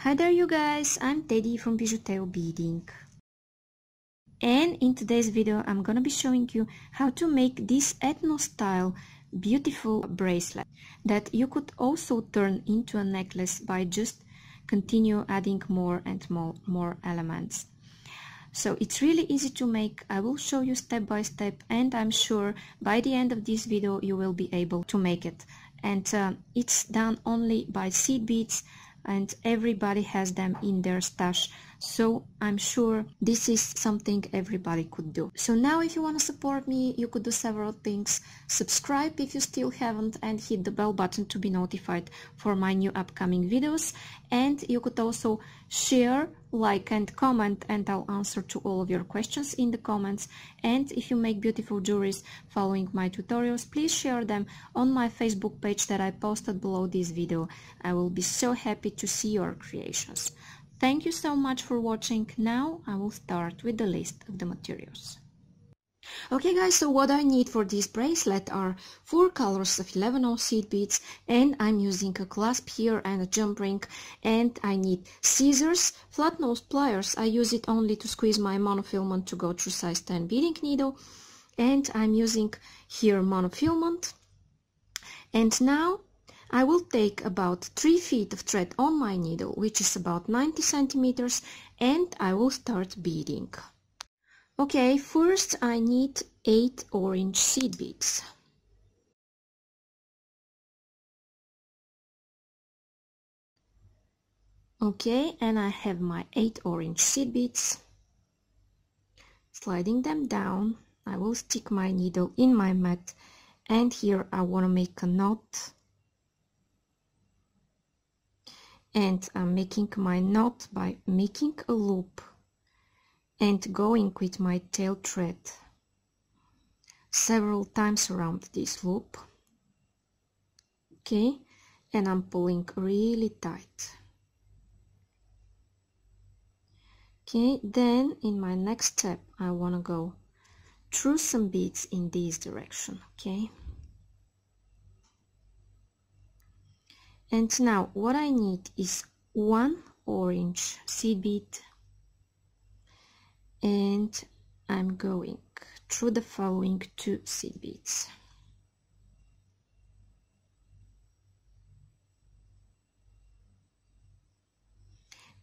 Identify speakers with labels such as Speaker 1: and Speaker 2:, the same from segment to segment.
Speaker 1: Hi there you guys, I'm Teddy from BijuTeo Beading. And in today's video I'm gonna be showing you how to make this Ethno style beautiful bracelet that you could also turn into a necklace by just continue adding more and more elements. So it's really easy to make. I will show you step by step, and I'm sure by the end of this video you will be able to make it. And it's done only by seed beads, and everybody has them in their stash, so I'm sure this is something everybody could do. So now if you want to support me, you could do several things. Subscribe if you still haven't, and hit the bell button to be notified for my new upcoming videos. And you could also share, like and comment, and I'll answer to all of your questions in the comments. And if you make beautiful jewelries following my tutorials, please share them on my Facebook page that I posted below this video. I will be so happy to see your creations. Thank you so much for watching. Now I will start with the list of the materials. Okay guys, so what I need for this bracelet are 4 colors of 11/0 seed beads, and I'm using a clasp here and a jump ring, and I need scissors, flat nose pliers. I use it only to squeeze my monofilament to go through size 10 beading needle, and I'm using here monofilament. And now I will take about 3 feet of thread on my needle, which is about 90 centimeters, and I will start beading. Okay, first I need 8 orange seed beads. Okay, and I have my 8 orange seed beads. Sliding them down, I will stick my needle in my mat, and here I want to make a knot. And I'm making my knot by making a loop and going with my tail thread several times around this loop. Okay, and I'm pulling really tight. Okay, then in my next step I want to go through some beads in this direction. Okay, and now what I need is 1 orange seed bead, and I'm going through the following 2 seed beads.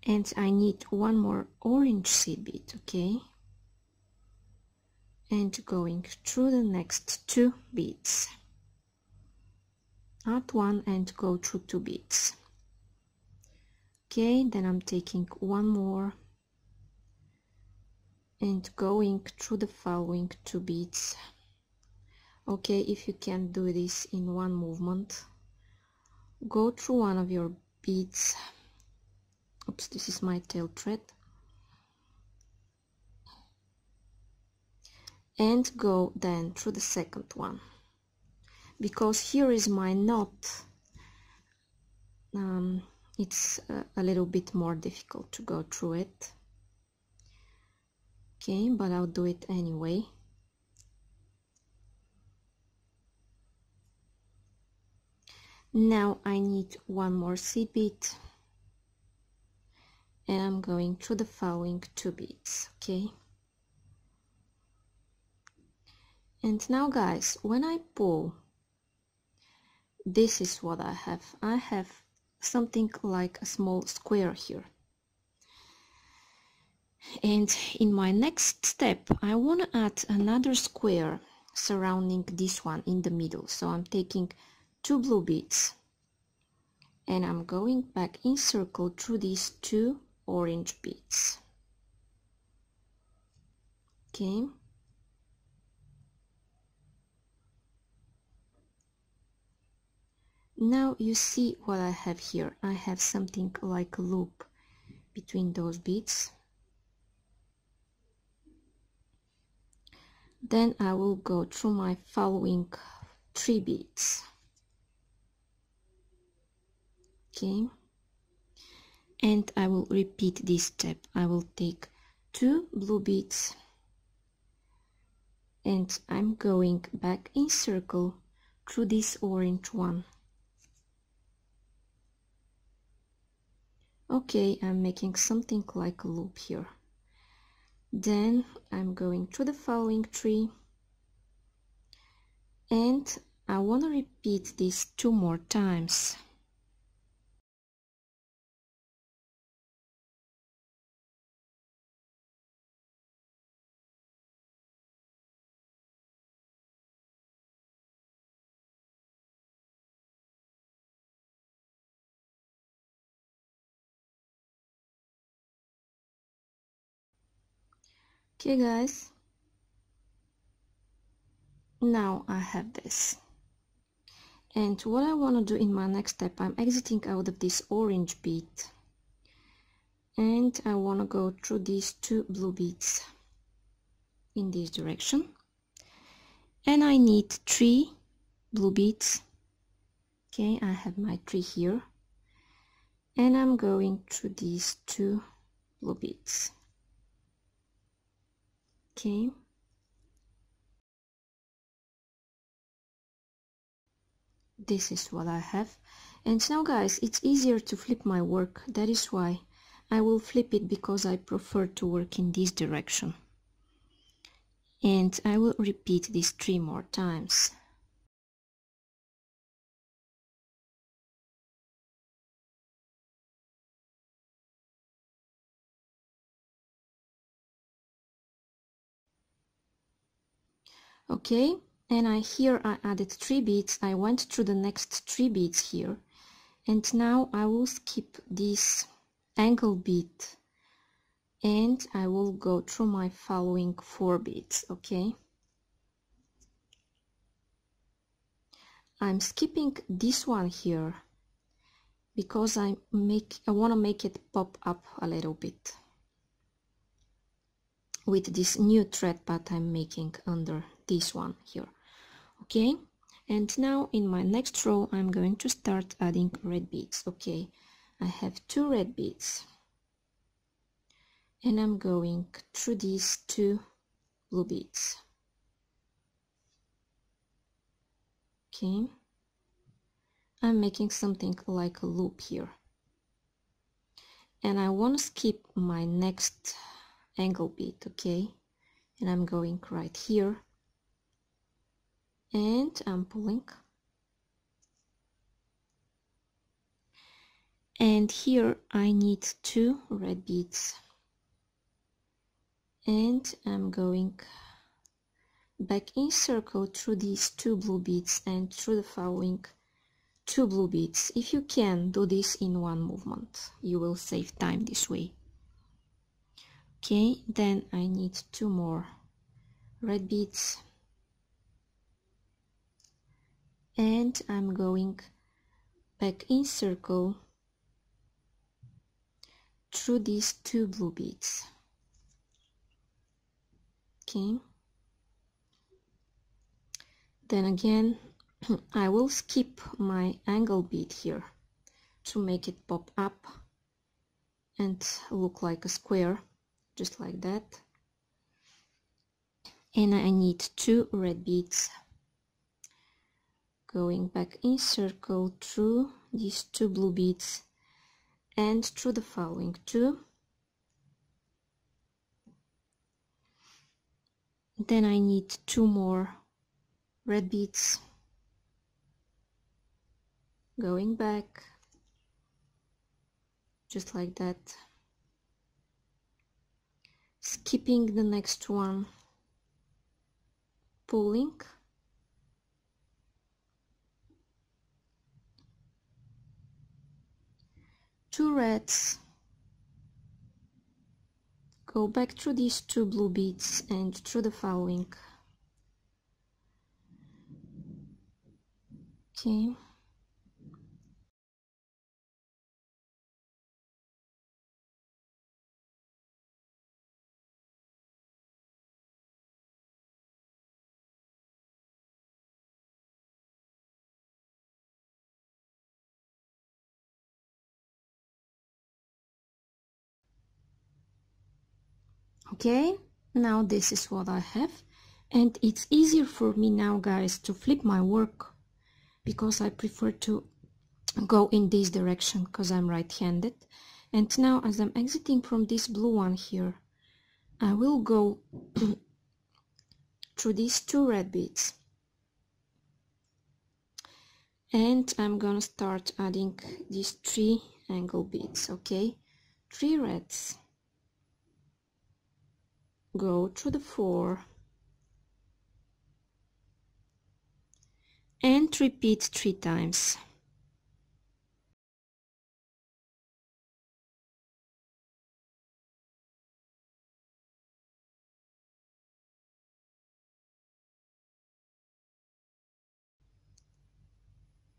Speaker 1: And I need 1 more orange seed bead, okay, and going through the next 2 beads. Add 1 and go through 2 beads. Okay, then I'm taking 1 more and going through the following 2 beads. Okay, if you can't do this in one movement, go through one of your beads. Oops, this is my tail thread. And go then through the second one. Because here is my knot, it's a little bit more difficult to go through it. Okay, but I'll do it anyway. Now I need 1 more seed bead, and I'm going through the following 2 beads. Okay, and now guys, when I pull, this is what I have. I have something like a small square here. And in my next step I want to add another square surrounding this one in the middle. So I'm taking 2 blue beads and I'm going back in circle through these 2 orange beads. Okay. Now you see what I have here. I have something like a loop between those beads. Then I will go through my following 3 beads. Okay, and I will repeat this step. I will take 2 blue beads and I'm going back in circle through this orange one. Okay, I'm making something like a loop here. Then I'm going through the following 3, and I want to repeat this 2 more times. Okay guys, now I have this. And what I want to do in my next step, I'm exiting out of this orange bead. And I want to go through these 2 blue beads in this direction. And I need 3 blue beads. Okay, I have my 3 here. And I'm going through these 2 blue beads. Okay. This is what I have. And now guys, it's easier to flip my work. That is why I will flip it, because I prefer to work in this direction. And I will repeat this 3 more times. Okay, and here I added 3 beads. I went through the next 3 beads here, and now I will skip this angle bead and I will go through my following 4 beads. Okay, I'm skipping this one here because I want to make it pop up a little bit with this new thread path I'm making under this one here. Okay, and now in my next row I'm going to start adding red beads. Okay, I have 2 red beads and I'm going through these 2 blue beads. Okay, I'm making something like a loop here, and I want to skip my next angle bead. Okay, and I'm going right here and I'm pulling, and here I need 2 red beads and I'm going back in circle through these 2 blue beads and through the following 2 blue beads. If you can do this in one movement, you will save time this way. Okay, then I need 2 more red beads and I'm going back in circle through these 2 blue beads. Okay, then again I will skip my angle bead here to make it pop up and look like a square, just like that. And I need 2 red beads, going back in circle through these 2 blue beads and through the following 2. Then I need 2 more red beads, going back just like that, skipping the next one, pulling, two reds, go back through these 2 blue beads and through the following. Okay, okay, now this is what I have, and it's easier for me now, guys, to flip my work because I prefer to go in this direction because I'm right-handed, And now as I'm exiting from this blue one here, I will go through these 2 red beads, and I'm gonna start adding these 3 angle beads. Okay, 3 reds, go through the 4 and repeat 3 times.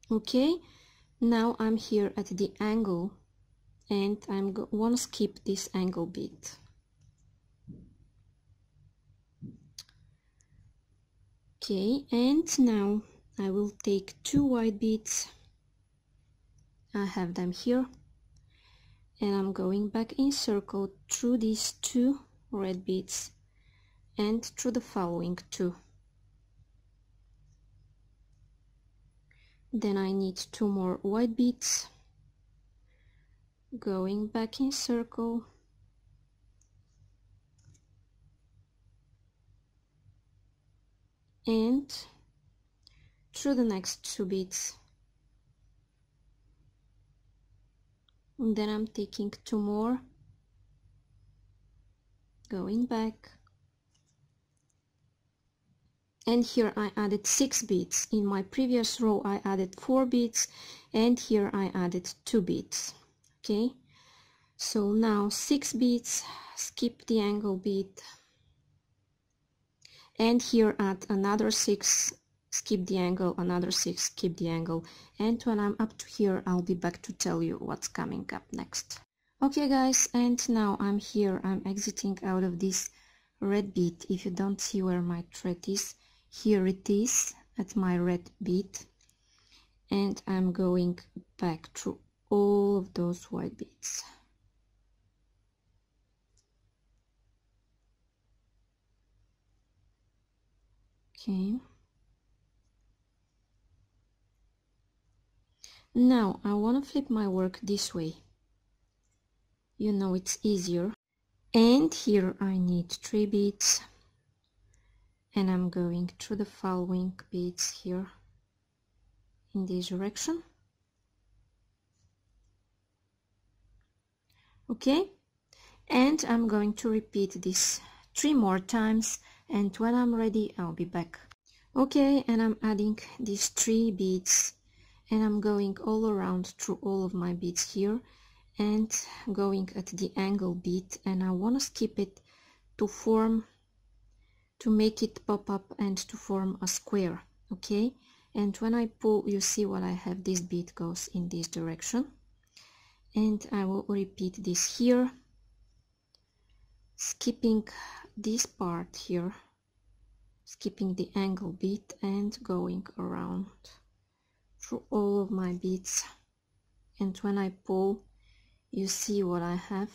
Speaker 1: Okay, now I'm here at the angle, and I'm wanna skip this angle bead. Okay, and now I will take 2 white beads, I have them here, and I'm going back in circle through these 2 red beads and through the following 2. Then I need 2 more white beads, going back in circle and through the next 2 beads. And then I'm taking 2 more, going back, and here I added 6 beads. In my previous row I added 4 beads, and here I added 2 beads. Okay, so now 6 beads, skip the angle bead, and here add another 6, skip the angle, another 6, skip the angle, and when I'm up to here I'll be back to tell you what's coming up next. Okay guys, and now I'm here, I'm exiting out of this red bead. If you don't see where my thread is, here it is at my red bead, and I'm going back through all of those white beads. Okay, now I want to flip my work this way, you know, it's easier. And here I need 3 beads, and I'm going through the following beads here in this direction. Okay, and I'm going to repeat this 3 more times, and when I'm ready I'll be back. Okay, and I'm adding these 3 beads, and I'm going all around through all of my beads here and going at the angle bead, and I want to skip it to make it pop up and to form a square. Okay, and when I pull, you see what I have, this bead goes in this direction, and I will repeat this here, skipping this part here, skipping the angle bead and going around through all of my beads, and when I pull, you see what I have.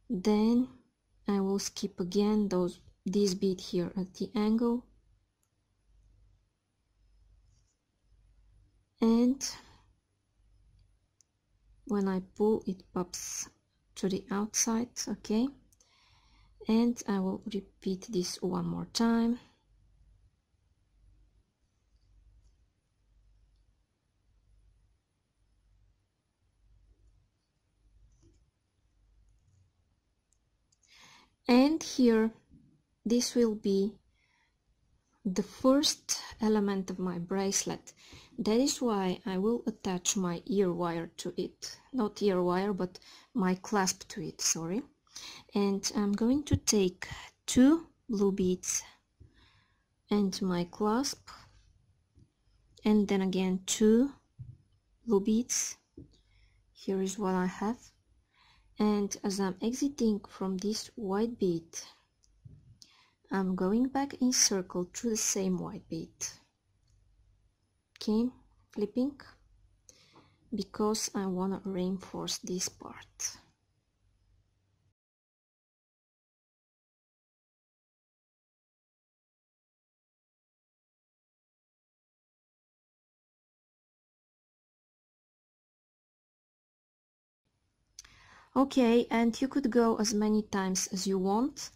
Speaker 1: Then I will skip again this bead here at the angle, and when I pull it pops to the outside. Okay, and I will repeat this one more time. And here this will be the first element of my bracelet. That is why I will attach my ear wire to it, not ear wire but my clasp to it, sorry. And I'm going to take 2 blue beads and my clasp, and then again 2 blue beads. Here is what I have, and as I'm exiting from this white bead, I'm going back in circle through the same white bead. Okay, flipping, because I want to reinforce this part. Okay, and you could go as many times as you want.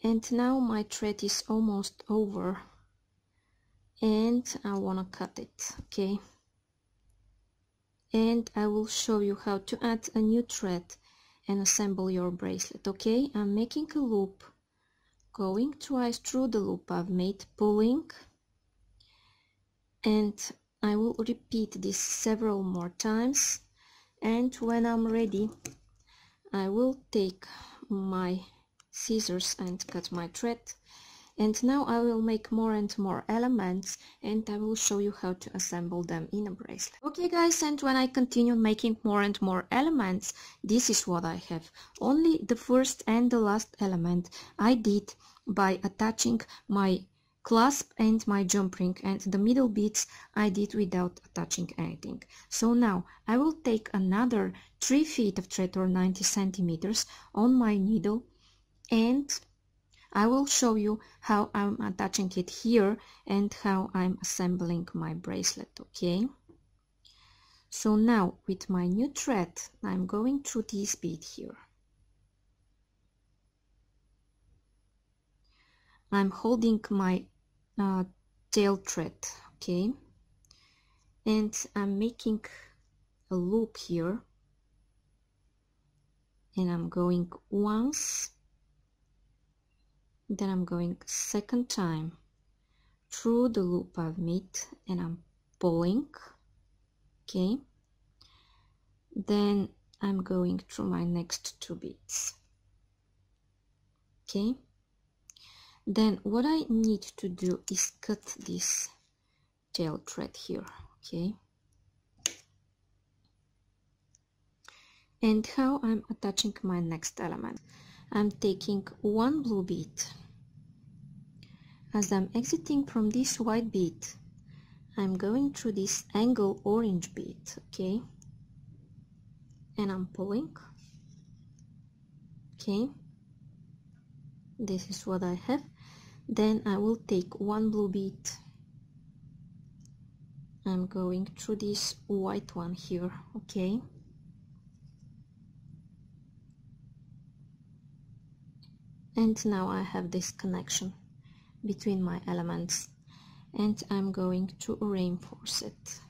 Speaker 1: And now my thread is almost over and I want to cut it, okay? And I will show you how to add a new thread and assemble your bracelet, okay? I'm making a loop, going twice through the loop I've made, pulling, and I will repeat this several more times. And when I'm ready, I will take my scissors and cut my thread. And now I will make more and more elements and I will show you how to assemble them in a bracelet. Okay guys, and when I continue making more and more elements, this is what I have. Only the first and the last element I did by attaching my clasp and my jump ring, and the middle beads I did without attaching anything. So now I will take another 3 feet of thread or 90 centimeters on my needle and I will show you how I'm attaching it here and how I'm assembling my bracelet, okay? So now with my new thread, I'm going through this bead here. I'm holding my tail thread, okay? And I'm making a loop here. And I'm going once, then I'm going second time through the loop I've made and I'm pulling, okay? Then I'm going through my next 2 beads, okay? Then what I need to do is cut this tail thread here, okay? And how I'm attaching my next element. I'm taking 1 blue bead. As I'm exiting from this white bead, I'm going through this angle orange bead, okay? And I'm pulling, okay? This is what I have. Then I will take 1 blue bead. I'm going through this white one here, okay? And now I have this connection between my elements and I'm going to reinforce it.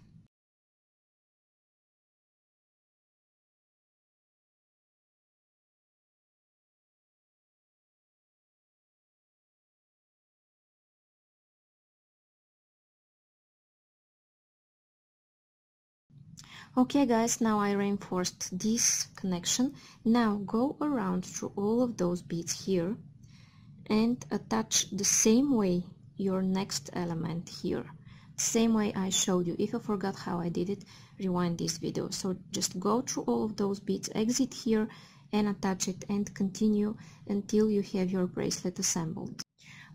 Speaker 1: Okay guys, now I reinforced this connection. Now go around through all of those beads here and attach the same way your next element here. Same way I showed you. If you forgot how I did it, rewind this video. So just go through all of those beads, exit here and attach it and continue until you have your bracelet assembled.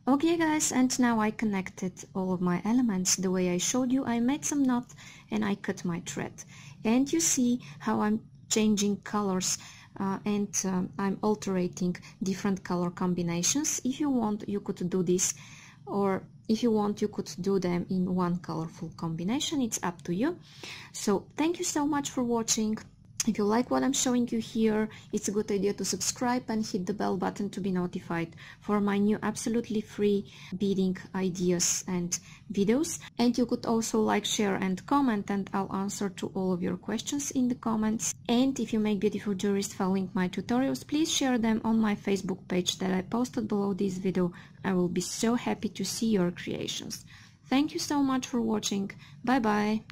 Speaker 1: Okay guys, and now I connected all of my elements the way I showed you. I made some knots and I cut my thread. And you see how I'm changing colors and I'm altering different color combinations. If you want, you could do this, or if you want, you could do them in one colorful combination. It's up to you. So thank you so much for watching. If you like what I'm showing you here, it's a good idea to subscribe and hit the bell button to be notified for my new absolutely free beading ideas and videos. And you could also like, share and comment, and I'll answer to all of your questions in the comments. And if you make beautiful jewelry following my tutorials, please share them on my Facebook page that I posted below this video. I will be so happy to see your creations. Thank you so much for watching. Bye bye.